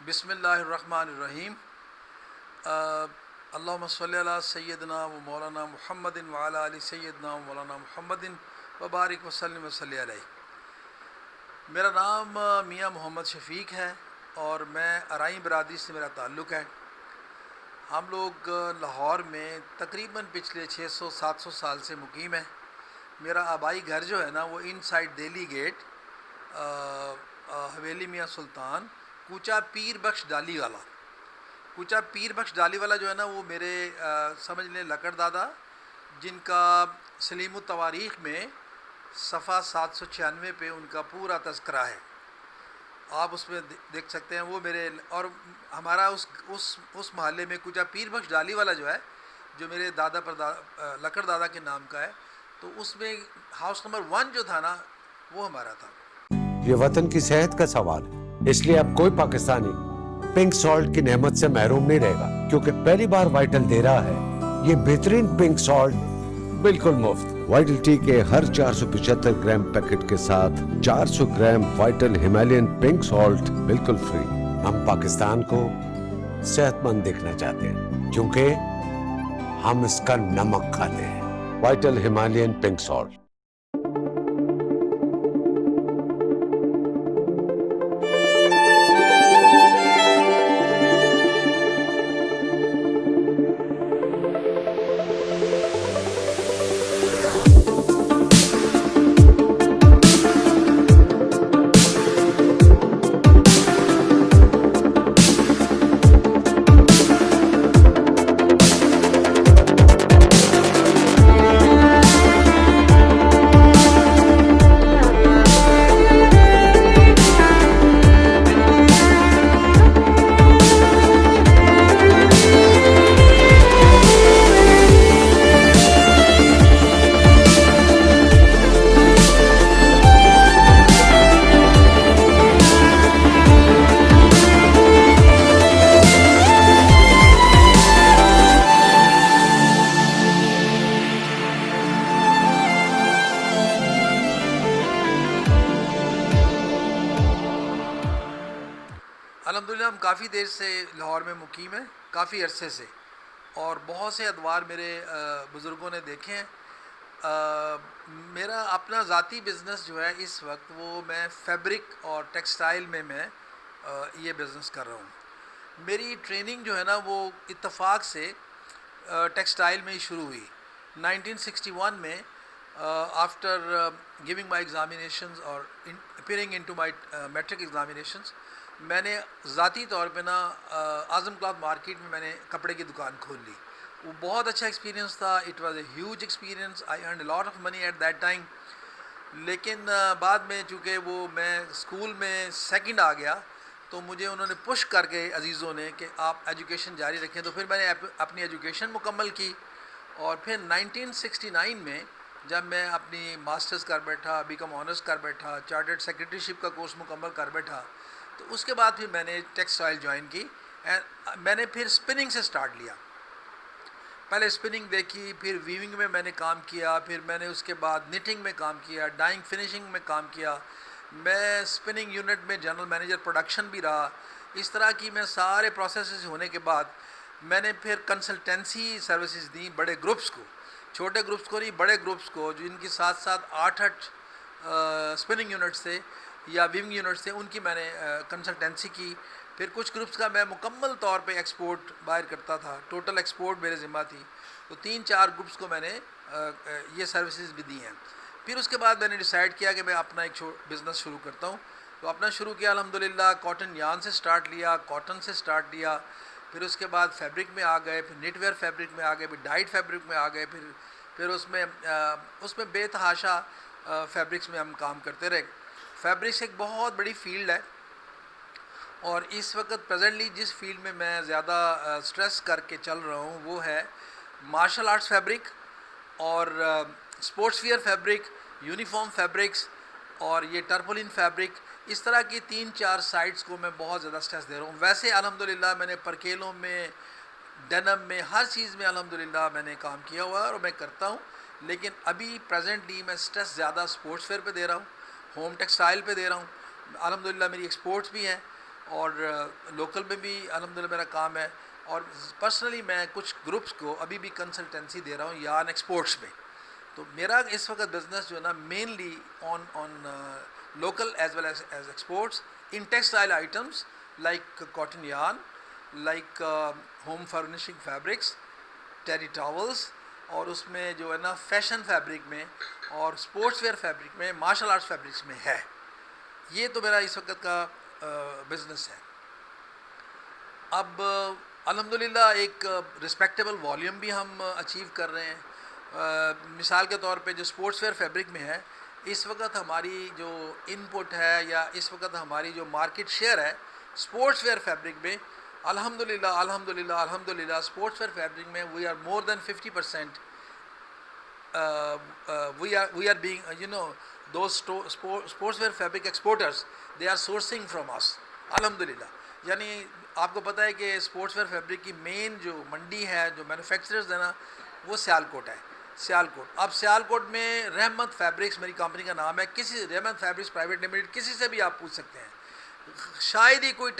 بسم اللہ الرحمن الرحیم۔ اللہم صلی علی سیدنا و مولانا محمد وعلی آل سیدنا و مولانا محمد وبارک وسلم وصلی علیہ۔ میرا نام میاں محمد شفیق ہے اور میں ارائیں برادری سے میرا تعلق ہے۔ ہم لوگ لاہور میں تقریباً پچھلے 600-700 سال سے مقیم ہیں۔ میرا آبائی گھر جو ہے نا وہ ان سائڈ دہلی گیٹ حویلی میاں سلطان کوچہ پیر بخش ڈالی والا۔ کوچہ پیر بخش ڈالی والا جو ہے نا وہ میرے سمجھ لیں لکڑ دادا، جن کا سلیم التواریخ میں صفحہ 796 پہ ان کا پورا تذکرہ ہے، آپ اس میں دیکھ سکتے ہیں۔ وہ میرے اور ہمارا اس محلے میں کوچہ پیر بخش ڈالی والا جو ہے، جو میرے دادا پر لکڑ دادا کے نام کا ہے، تو اس میں ہاؤس نمبر 1 جو تھا نا وہ ہمارا تھا۔ یہ وطن کی صحت کا سوال ہے، اس لیے اب کوئی پاکستانی پنک سالٹ کی نعمت سے محروم نہیں رہے گا، کیونکہ پہلی بار وائٹل دے رہا ہے یہ بہترین پنک سالٹ بالکل مفت۔ وائٹل ٹی کے ہر 475 گرام پیکٹ کے ساتھ 400 gram vital Himalayan pink salt بالکل فری۔ ہم پاکستان کو صحت مند دیکھنا چاہتے ہیں، کیونکہ ہم اس کا نمک کھاتے ہیں۔ Vital Himalayan pink salt. الحمدللہ ہم کافی دیر سے لاہور میں مقیم ہیں، کافی عرصے سے، اور بہت سے ادوار میرے بزرگوں نے دیکھے ہیں۔ میرا اپنا ذاتی بزنس جو ہے اس وقت وہ میں فیبرک اور ٹیکسٹائل میں یہ بزنس کر رہا ہوں۔ میری ٹریننگ جو ہے نا وہ اتفاق سے ٹیکسٹائل میں ہی شروع ہوئی 1961 میں۔ آفٹر گیونگ مائی ایگزامینیشنز اور اپیئرنگ انٹو مائی میٹرک ایگزامینیشنز، میں نے ذاتی طور پہ نا اعظم کلاتھ مارکیٹ میں نے کپڑے کی دکان کھول لی۔ وہ بہت اچھا ایکسپیرینس تھا، it was a huge experience, I earned a lot of money at that time. لیکن بعد میں چونکہ وہ میں اسکول میں سیکنڈ آ گیا تو مجھے انہوں نے پش کر کے عزیزوں نے کہ آپ ایجوکیشن جاری رکھیں، تو پھر میں نے اپنی ایجوکیشن مکمل کی۔ اور پھر 1969 میں جب میں اپنی ماسٹرز کر بیٹھا، بی کام آنرز کر بیٹھا، چارٹرڈ سیکریٹریشپ کا کورس مکمل کر بیٹھا، تو اس کے بعد پھر میں نے ٹیکسٹائل جوائن کی۔ میں نے پھر اسپننگ سے سٹارٹ لیا، پہلے اسپننگ دیکھی، پھر ویونگ میں نے کام کیا، پھر میں نے اس کے بعد نیٹنگ میں کام کیا، ڈائنگ فنیشنگ میں کام کیا، میں اسپننگ یونٹ میں جنرل مینیجر پروڈکشن بھی رہا۔ اس طرح کی میں سارے پروسیسز ہونے کے بعد میں نے پھر کنسلٹنسی سروسز دی بڑے گروپس کو، چھوٹے گروپس کو نہیں، بڑے گروپس کو، جن کی ساتھ ساتھ 8 اسپننگ یونٹس تھے یا ویونگ یونٹس تھے، ان کی میں نے کنسلٹنسی کی۔ پھر کچھ گروپس کا میں مکمل طور پہ ایکسپورٹ باہر کرتا تھا، ٹوٹل ایکسپورٹ میرے ذمہ تھی، تو 3-4 گروپس کو میں نے یہ سروسز بھی دی ہیں۔ پھر اس کے بعد میں نے ڈیسائیڈ کیا کہ میں اپنا ایک بزنس شروع کرتا ہوں، تو اپنا شروع کیا الحمدللہ کاٹن یارن سے سٹارٹ لیا، کاٹن سے سٹارٹ لیا، پھر اس کے بعد فیبرک میں آ گئے، پھر نیٹ ویئر فیبرک میں آ گئے، پھر ڈائڈ فیبرک میں آ گئے، پھر اس میں بے تحاشا فیبرکس میں ہم کام کرتے رہے۔ فیبرکس ایک بہت بڑی فیلڈ ہے، اور اس وقت پریزنٹلی جس فیلڈ میں میں زیادہ سٹریس کر کے چل رہا ہوں وہ ہے مارشل آرٹس فیبرک اور sports where fabric, uniform fabrics, اور یہ ٹرپولین فیبرک۔ اس طرح کی 3-4 سائٹس کو میں بہت زیادہ سٹریس دے رہا ہوں۔ ویسے الحمدللہ میں نے پرکیلوں میں، ڈینم میں، ہر چیز میں الحمدللہ میں نے کام کیا ہوا ہے اور میں کرتا ہوں، لیکن ابھی پریزنٹلی میں سٹریس زیادہ اسپورٹس ویئر پہ دے رہا ہوں، ہوم ٹیکسٹائل پہ دے رہا ہوں۔ الحمدللہ میری ایکسپورٹس بھی ہیں، اور لوکل میں بھی الحمدللہ میرا کام ہے، اور پرسنلی میں کچھ گروپس کو ابھی بھی کنسلٹنسی دے رہا ہوں یارن ایکسپورٹس میں. تو میرا اس وقت بزنس جو ہے نا mainly on local as well as exports in textile items like cotton yarn, like home furnishing fabrics, terry towels, اور اس میں جو ہے نا فیشن فیبرک میں اور اسپورٹس ویئر فیبرک میں، مارشل آرٹس فیبرکس میں ہے. یہ تو میرا اس وقت کا بزنس ہے. اب الحمدللہ ایک رسپیکٹیبل والیوم بھی ہم اچیو کر رہے ہیں. مثال کے طور پہ جو اسپورٹس ویئر فیبرک میں ہے، اس وقت ہماری جو ان پٹ ہے یا اس وقت ہماری جو مارکیٹ شیئر ہے اسپورٹس ویئر فیبرک میں، الحمدللہ اسپورٹس ویئر فیبرک میں we are more than 50%. we are being those sports wear fabric exporters, they are sourcing from us الحمدللہ. یعنی آپ کو پتہ ہے کہ اسپورٹس ویئر فیبرک کی مین جو منڈی ہے، جو مینوفیکچررز ہیں نا، وہ سیالکوٹ ہے. سیالکوٹ، اب سیالکوٹ میں رحمت فیبرکس میری کمپنی کا نام ہے، کسی رحمت فیبرکس پرائیویٹ لمیٹڈ کسی سے بھی آپ پوچھ سکتے ہیں. شاید ہی کوئی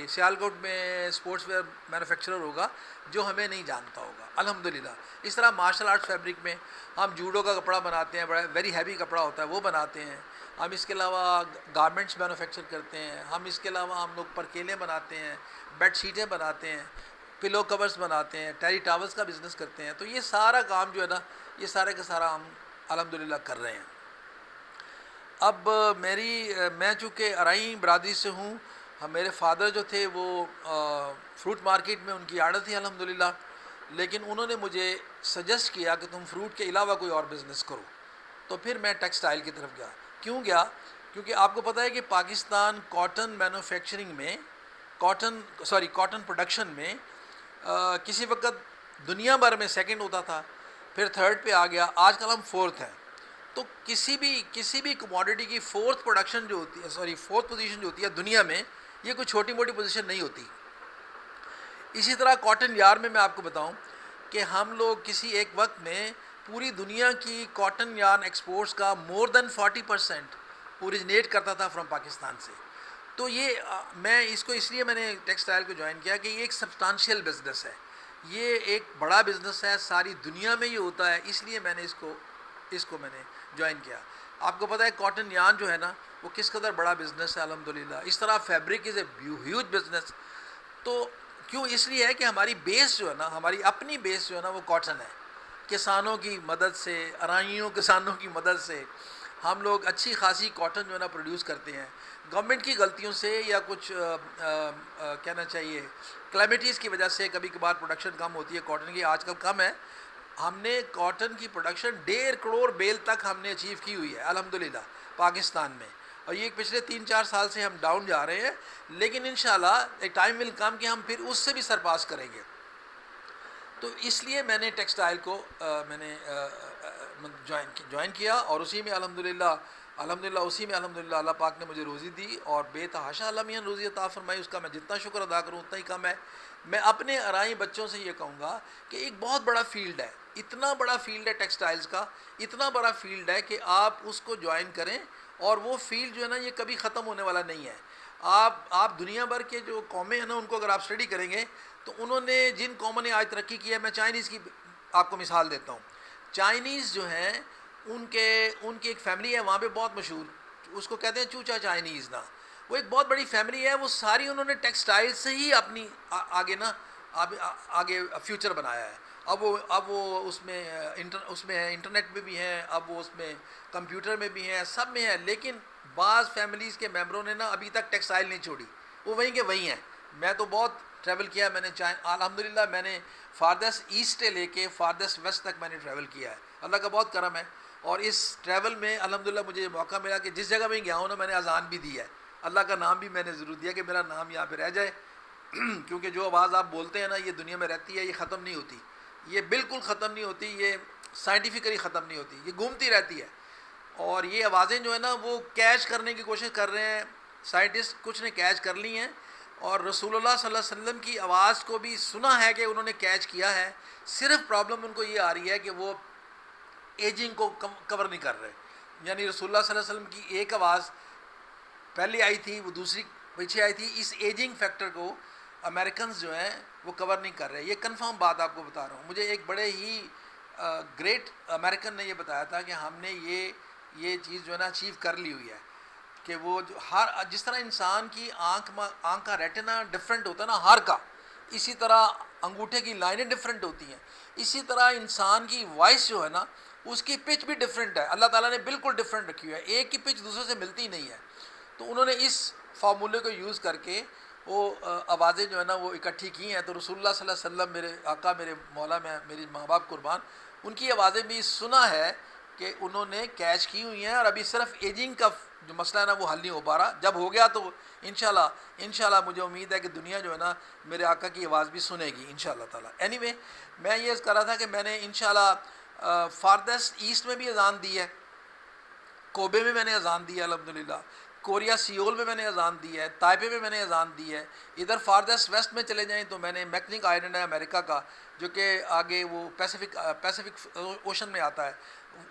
سیالکوٹ میں اسپورٹس ویئر مینوفیکچرر ہوگا جو ہمیں نہیں جانتا ہوگا الحمدللہ. اس طرح مارشل آرٹس فیبرک میں ہم جوڈو کا کپڑا بناتے ہیں، بڑا ویری ہیوی کپڑا ہوتا ہے، وہ بناتے ہیں ہم. اس کے علاوہ گارمنٹس مینوفیکچر کرتے ہیں ہم. اس کے علاوہ ہم لوگ پرکیلیں بناتے ہیں، بیڈ شیٹیں بناتے ہیں، پلو کورس بناتے ہیں، ٹیری ٹاولس کا بزنس کرتے ہیں. تو یہ سارا کام جو ہے نا، یہ سارے کا سارا ہم الحمدللہ کر رہے ہیں. اب میں چونکہ ارائیں برادری سے ہوں، میرے فادر جو تھے وہ فروٹ مارکیٹ میں ان کی عادت تھی الحمدللہ، لیکن انہوں نے مجھے سجیسٹ کیا کہ تم فروٹ کے علاوہ کوئی اور بزنس کرو. تو پھر میں ٹیکسٹائل کی طرف گیا. کیوں گیا؟ کیونکہ آپ کو پتہ ہے کہ پاکستان کاٹن مینوفیکچرنگ میں، کاٹن پروڈکشن میں کسی وقت دنیا بھر میں سیکنڈ ہوتا تھا، پھر تھرڈ پہ آ گیا، آج کل ہم فورتھ ہیں. تو کسی بھی کموڈٹی کی فورتھ پروڈکشن جو ہوتی ہے، فورتھ پوزیشن جو ہوتی ہے دنیا میں، یہ کوئی چھوٹی موٹی پوزیشن نہیں ہوتی. اسی طرح کاٹن یار میں آپ کو بتاؤں کہ ہم لوگ کسی ایک وقت میں پوری دنیا کی کاٹن یارن ایکسپورٹس کا مور دین 40% اوریجنیٹ کرتا تھا فرام پاکستان سے. تو یہ میں اس لیے میں نے ٹیکسٹائل کو جوائن کیا کہ یہ ایک سبسٹانشیل بزنس ہے، یہ ایک بڑا بزنس ہے، ساری دنیا میں یہ ہوتا ہے، اس لیے میں نے اس کو میں نے جوائن کیا. آپ کو پتہ ہے کاٹن یارن جو ہے نا وہ کس قدر بڑا بزنس ہے الحمدللہ. اس طرح fabric is a huge business. تو کیوں؟ اس لیے ہے کہ ہماری بیس جو ہے نا، ہماری اپنی بیس جو ہے نا وہ کاٹن ہے. کسانوں کی مدد سے، ارائیوں کسانوں کی مدد سے ہم لوگ اچھی خاصی کاٹن جو ہے نا پروڈیوس کرتے ہیں. گورنمنٹ کی غلطیوں سے یا کچھ کہنا چاہیے کلیمٹیز کی وجہ سے کبھی کبھار پروڈکشن کم ہوتی ہے کاٹن کی، آج کل کم ہے. ہم نے کاٹن کی پروڈکشن 1.5 کروڑ بیل تک ہم نے اچیو کی ہوئی ہے الحمدللہ پاکستان میں، اور یہ پچھلے 3-4 سال سے ہم ڈاؤن جا رہے ہیں، لیکن انشاءاللہ ایک ٹائم ول کم کہ ہم پھر اس سے بھی سرپاس کریں گے. تو اس لیے میں نے ٹیکسٹائل کو میں نے جوائن کیا، اور اسی میں الحمدللہ اسی میں الحمدللہ اللہ پاک نے مجھے روزی دی، اور بے تحاشا اللہ میاں روزی عطا فرمائی. اس کا میں جتنا شکر ادا کروں اتنا ہی کم ہے. میں اپنے ارائیں بچوں سے یہ کہوں گا کہ ایک بہت بڑا فیلڈ ہے، اتنا بڑا فیلڈ ہے ٹیکسٹائلز کا، اتنا بڑا فیلڈ ہے کہ آپ اس کو جوائن کریں. اور وہ فیلڈ جو ہے نا یہ کبھی ختم ہونے والا نہیں ہے. آپ دنیا بھر کے جو قومیں ہیں نا ان کو اگر آپ اسٹڈی کریں گے تو انہوں نے جن قوموں نے آج ترقی کی ہے، میں چائنیز کی آپ کو مثال دیتا ہوں. چائنیز جو ہیں ان کی ایک فیملی ہے وہاں پہ بہت مشہور، اس کو کہتے ہیں چوچا چائنیز نا. وہ ایک بہت بڑی فیملی ہے، وہ ساری انہوں نے ٹیکسٹائل سے ہی اپنی آگے فیوچر بنایا ہے. اب وہ اس میں ہے، انٹرنیٹ میں بھی ہیں، اب وہ اس میں کمپیوٹر میں بھی ہیں، سب میں ہیں. لیکن بعض فیملیز کے ممبروں نے نا ابھی تک ٹیکسٹائل نہیں چھوڑی، وہ وہیں کے وہیں ہیں. میں تو بہت ٹریول کیا، میں نے الحمدللہ میں نے فاردسٹ ایسٹ سے لے کے فاردسٹ ویسٹ تک میں نے ٹریول کیا ہے. اللہ کا بہت کرم ہے. اور اس ٹریول میں الحمدللہ مجھے یہ موقع ملا کہ جس جگہ میں گیا ہوں نا میں نے اذان بھی دی ہے، اللہ کا نام بھی میں نے ضرور دیا کہ میرا نام یہاں پہ رہ جائے. کیونکہ جو آواز آپ بولتے ہیں نا یہ دنیا میں رہتی ہے، یہ ختم نہیں ہوتی، یہ بالکل ختم نہیں ہوتی، یہ سائنٹیفکلی ختم نہیں ہوتی، یہ گھومتی رہتی ہے. اور یہ آوازیں جو ہے نا وہ کیچ کرنے کی کوشش کر رہے ہیں سائنٹسٹ، کچھ نے کیچ کر لی ہیں. اور رسول اللہ صلی اللہ علیہ وسلم کی آواز کو بھی سنا ہے کہ انہوں نے کیچ کیا ہے. صرف پرابلم ان کو یہ آ رہی ہے کہ وہ ایجنگ کو کور نہیں کر رہے. یعنی رسول اللہ صلی اللہ علیہ وسلم کی ایک آواز پہلے آئی تھی، وہ دوسری پیچھے آئی تھی. اس ایجنگ فیکٹر کو امریکنز جو ہیں وہ کور نہیں کر رہے. یہ کنفرم بات آپ کو بتا رہا ہوں. مجھے ایک بڑے ہی گریٹ امریکن نے یہ بتایا تھا کہ ہم نے یہ چیز جو ہے نا اچیو کر لی ہوئی ہے کہ وہ جو جس طرح انسان کی آنکھ کا ریٹنا ڈفرینٹ ہوتا ہے نا ہار کا, اسی طرح انگوٹھے کی لائنیں ڈفرینٹ ہوتی ہیں, اسی طرح انسان کی وائس جو ہے نا اس کی پچ بھی ڈفرینٹ ہے. اللہ تعالیٰ نے بالکل ڈفرینٹ رکھی ہوئی ہے, ایک کی پچ دوسرے سے ملتی نہیں ہے. تو انہوں نے اس فارمولے کو یوز کر کے وہ آوازیں جو ہے نا وہ اکٹھی کی ہیں. تو رسول اللہ صلی اللہ علیہ وسلم میرے آقا, میرے مولا, میں میری ماں باپ قربان, ان کی آوازیں بھی سنا ہے کہ انہوں نے کیچ کی ہوئی ہیں. اور ابھی صرف ایجنگ کا جو مسئلہ ہے نا وہ حل نہیں ہو پا رہا. جب ہو گیا تو انشاءاللہ مجھے امید ہے کہ دنیا جو ہے نا میرے آقا کی آواز بھی سنے گی انشاءاللہ تعالیٰ. اینی وے میں یہ کر رہا تھا کہ میں نے انشاءاللہ فاردسٹ ایسٹ میں بھی اذان دی ہے, کوبے میں نے اذان دی ہے الحمدللہ, کوریا سیول میں نے اذان دی ہے, تائپے میں نے اذان دی ہے. ادھر فاردسٹ ویسٹ میں چلے جائیں تو میں نے میکنک آئلینڈ ہے امریکہ کا جو کہ آگے وہ پیسیفک اوشن میں آتا ہے,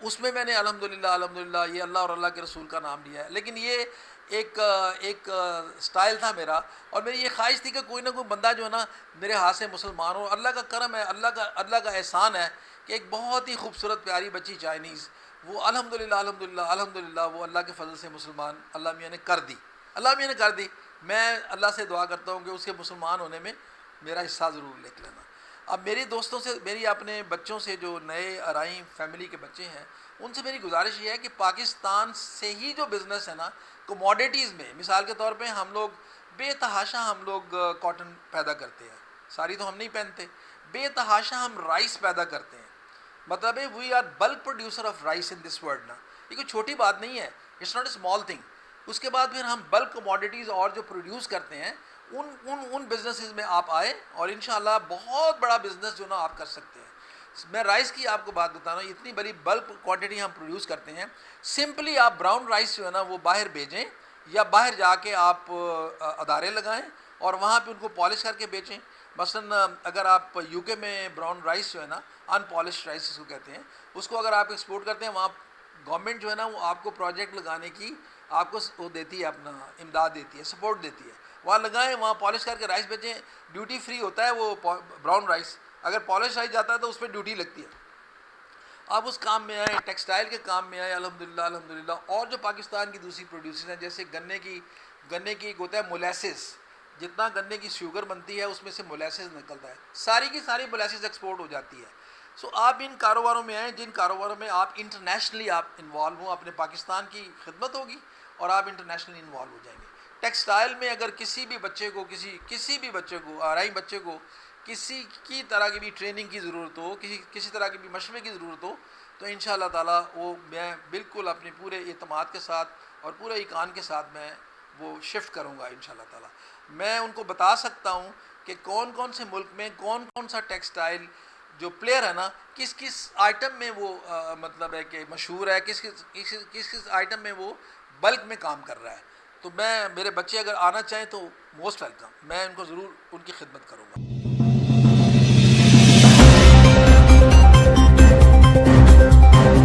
اس میں نے الحمدللہ یہ اللہ اور اللہ کے رسول کا نام لیا ہے. لیکن یہ ایک سٹائل تھا میرا, اور میری یہ خواہش تھی کہ کوئی نہ کوئی بندہ جو ہے نا میرے ہاتھ سے مسلمان ہو. اللہ کا کرم ہے, اللہ کا احسان ہے کہ ایک بہت ہی خوبصورت پیاری بچی چائنیز وہ الحمدللہ وہ اللہ کے فضل سے مسلمان اللہ میاں نے کر دی. میں اللہ سے دعا کرتا ہوں کہ اس کے مسلمان ہونے میں میرا حصہ ضرور لے لینا. اب میری دوستوں سے, میری اپنے بچوں سے جو نئے ارائیں فیملی کے بچے ہیں, ان سے میری گزارش یہ ہے کہ پاکستان سے ہی جو بزنس ہے نا کموڈیٹیز میں, مثال کے طور پہ ہم لوگ بے تحاشا کاٹن پیدا کرتے ہیں, ساری تو ہم نہیں پہنتے, بے تحاشا ہم رائس پیدا کرتے ہیں. مطلب ہے we are bulk producer of rice in this world نا. یہ کوئی چھوٹی بات نہیں ہے, it's not a small thing. اس کے بعد پھر ہم بلک کموڈیٹیز اور جو پروڈیوس کرتے ہیں ان بزنسز میں آپ آئے اور انشاءاللہ بہت بڑا بزنس جو نا آپ کر سکتے ہیں. میں رائس کی آپ کو بات بتا رہا ہوں, اتنی بڑی بلک کوانٹٹی ہم پروڈیوس کرتے ہیں. سمپلی آپ براؤن رائس جو ہے نا وہ باہر بھیجیں یا باہر جا کے آپ ادارے لگائیں اور وہاں پہ ان کو پالش کر کے بیچیں. مثلا اگر آپ یو کے میں براؤن رائس جو ہے نا ان پالش رائس اس کو کہتے ہیں, اس کو اگر آپ ایکسپورٹ کرتے ہیں, وہاں گورنمنٹ جو ہے نا وہ آپ کو پروجیکٹ لگانے کی آپ کو وہ دیتی ہے, اپنا امداد دیتی ہے, سپورٹ دیتی ہے. وہاں لگائیں, وہاں پالش کر کے رائس بیچیں. ڈیوٹی فری ہوتا ہے وہ براؤن رائس, اگر پالش رائس جاتا ہے تو اس پہ ڈیوٹی لگتی ہے. آپ اس کام میں آئیں, ٹیکسٹائل کے کام میں آئیں الحمدللہ. اور جو پاکستان کی دوسری پروڈیوسر ہیں, جیسے گنے کی ایک ہوتا ہے مولیسس, جتنا گنے کی شوگر بنتی ہے اس میں سے مولیسس نکلتا ہے, ساری کی ساری مولیسس ایکسپورٹ ہو جاتی ہے. سو آپ ان کاروباروں میں آئیں جن کاروباروں میں آپ انٹرنیشنلی آپ انوالو ہوں, اپنے پاکستان کی خدمت ہوگی اور آپ انٹرنیشنلی انوالو ہو جائیں گے. ٹیکسٹائل میں اگر کسی بھی بچے کو آرائی بچے کو کسی کی طرح کی بھی ٹریننگ کی ضرورت ہو, کسی طرح کی بھی مشورے کی ضرورت ہو, تو انشاءاللہ تعالیٰ وہ میں بالکل اپنے پورے اعتماد کے ساتھ اور پورے ایقان کے ساتھ میں وہ شفٹ کروں گا انشاءاللہ تعالیٰ. میں ان کو بتا سکتا ہوں کہ کون سے ملک میں کون سا ٹیکسٹائل جو پلیئر ہے نا کس آئٹم میں وہ مطلب ہے کہ مشہور ہے, کس آئٹم میں وہ بلک میں کام کر رہا ہے. تو میرے بچے اگر آنا چاہیں تو موسٹ ویلکم, میں ان کو ضرور ان کی خدمت کروں گا.